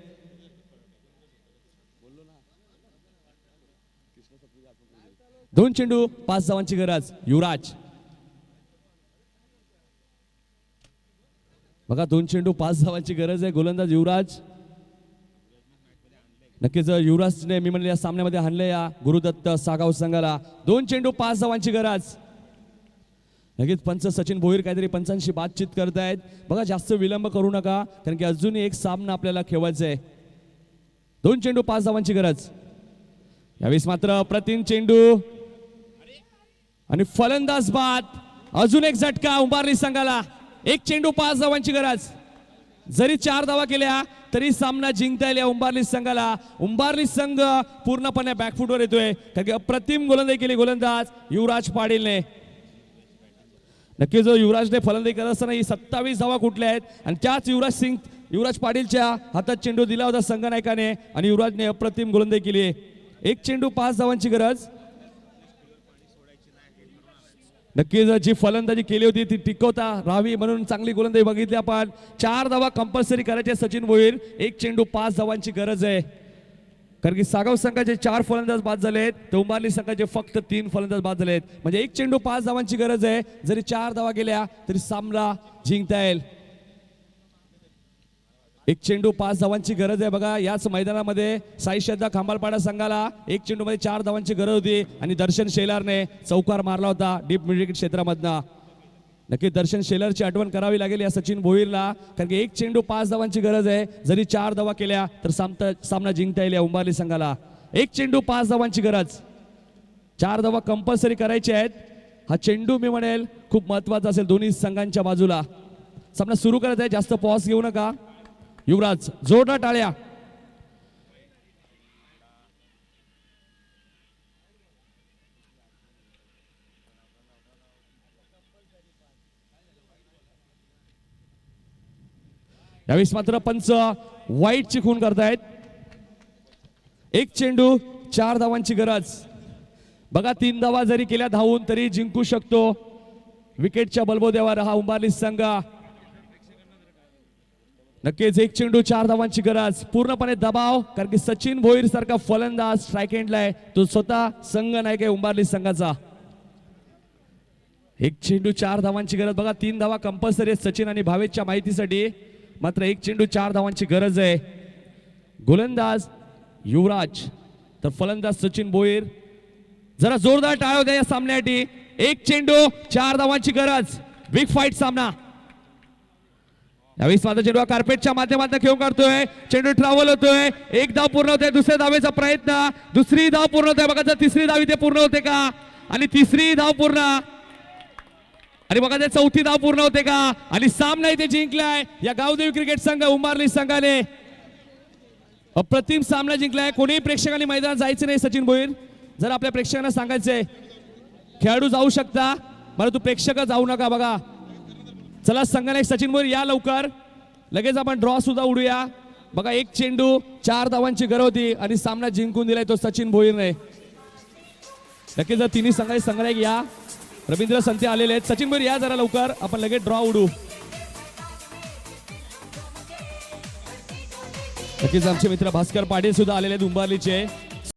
दोन चेंडू 5 धावांची गरज. युवराज बघा 2 चेंडू 5 धावांची गरज आहे. गोलंदाज युवराज. नक्कीच युवराजने मी म्हणले या सामन्यामध्ये हाणले या गुरुदत्त सागाव संघाला. 2 चेंडू 5 धावांची गरज. नक्कीच पंच सचिन भोईर काहीतरी पंचांशी बातचीत करतायत. बघा जास्त विलंब करू नका कारण की अजूनही एक सामना आपल्याला खेळवायचा आहे. 2 चेंडू 5 धावांची गरज. यावेळेस मात्र प्रतिम चेंडू आणि फलंदाज बाद. अजून एक झटका उंबारली संघाला. 1 चेंडू 5 धावांची गरज. जरी 4 धावा केल्या तरी सामना जिंकता येईल या उंबारली संघाला. उंबारली संघ पूर्णपणे बॅकफुटवर येतोय कारण की अप्रतिम गोलंदाजी केली गोलंदाज युवराज पाटीलने. नक्की जो युवराजने फलंदाजी करत असताना ही 27 धावा कुठल्या आहेत आणि त्याच युवराज पाटीलच्या हातात चेंडू दिला होता संघ नायकाने आणि युवराजने अप्रतिम गोलंदाजी केली. 1 चेंडू 5 धावांची गरज. नक्कीच जी फलंदाजी केली होती ती टिकवता राहावी म्हणून चांगली गोलंदाजी बघितली आपण. 4 धावा कंपल्सरी करायचे सचिन भोईर. 1 चेंडू 5 धावांची गरज आहे. कारण की सागाव संघाचे 4 फलंदाज बाद झाले आहेत तर उंबारली संघाचे फक्त 3 फलंदाज बाद झाले आहेत. म्हणजे एक चेंडू 5 धावांची गरज आहे. जरी 4 धावा गेल्या तरी सामना जिंकता येईल. एक चेंडू 5 धावांची गरज आहे. बघा याच मैदानामध्ये साई श्रद्धा खांबालपाडा संघाला एक चेंडू मध्ये 4 धावांची गरज होती आणि दर्शन शेलारने चौकार मारला होता डीप मिड विकेट क्षेत्रामधनं. नक्की दर्शन शेलरची आठवण करावी लागेल या सचिन भोईरला, कारण की एक चेंडू 5 धावांची गरज आहे. जरी 4 धावा केल्या तर सामना जिंकता येईल या उंबारली संघाला. एक चेंडू 5 धावांची गरज, 4 धावा कंपल्सरी करायचे आहेत. हा चेंडू मी म्हणेल खूप महत्वाचा असेल दोन्ही संघांच्या बाजूला. सामना सुरू करत आहे, जास्त पॉज घेऊ नका. युवराज जोरदार टाळ्या. यावेळेस मात्र पंच वाईटची खून करतायत. एक चेंडू 4 धावांची गरज. बघा 3 धावा जरी केल्या धावून तरी जिंकू शकतो. विकेटच्या बलबोद्यावर हा उंबारली संघ. नक्कीच एक चेंडू 4 धावांची गरज. पूर्णपणे दबाव, कारण की सचिन भोईर सारखा फलंदाज स्ट्राईक एंडला आहे. तो स्वतः संघ नाही काय उंबारली संघाचा. एक चेंडू 4 धावांची गरज. बघा 3 धावा कंपल्सरी आहेत सचिन आणि भावेशच्या माहितीसाठी. मात्र एक चेंडू 4 धावांची गरज आहे. गोलंदाज युवराज तर फलंदाज सचिन भोईर. जरा जोरदार टाळ्या द्या या सामन्यासाठी. एक चेंडू 4 धावांची गरज. बिग फाईट सामना. यावेळी माझा चेंडू कार्पेटच्या माध्यमातून खेळून काढतोय. चेंडू ट्रॅव्हल होतोय. एक धाव पूर्ण होते. दुसऱ्या धावेचा प्रयत्न. दुसरी धाव पूर्ण होते. बघा जर तिसरी धाव इथे पूर्ण होते का, आणि तिसरी धाव पूर्ण, आणि बघा ते चौथी धाव पूर्ण होते का, आणि सामना इथे जिंकलाय या गावदेवी क्रिकेट संघ उंबारली संघाने. अप्रतिम सामना जिंकलाय. कोणीही प्रेक्षकांनी मैदानात जायचं नाही. सचिन भोईर जर आपल्या प्रेक्षकांना सांगायचंय खेळाडू जाऊ शकता, परंतु प्रेक्षक जाऊ नका. बघा चला संघाने सचिन भोईर या लवकर. लगेच आपण ड्रॉ सुद्धा उडूया. बघा एक चेंडू 4 धावांची गरज होती आणि सामना जिंकून दिलाय तो सचिन भोईरने. नक्कीच जर तिन्ही संघाचे संघनायक या रवींद्र संते आलेले आहेत. सचिन भोईर या जरा लवकर, आपण लगेच ड्रॉ उडू. नक्कीच आमचे मित्र भास्कर पाटील सुद्धा आलेले आहेत उंबारलीचे.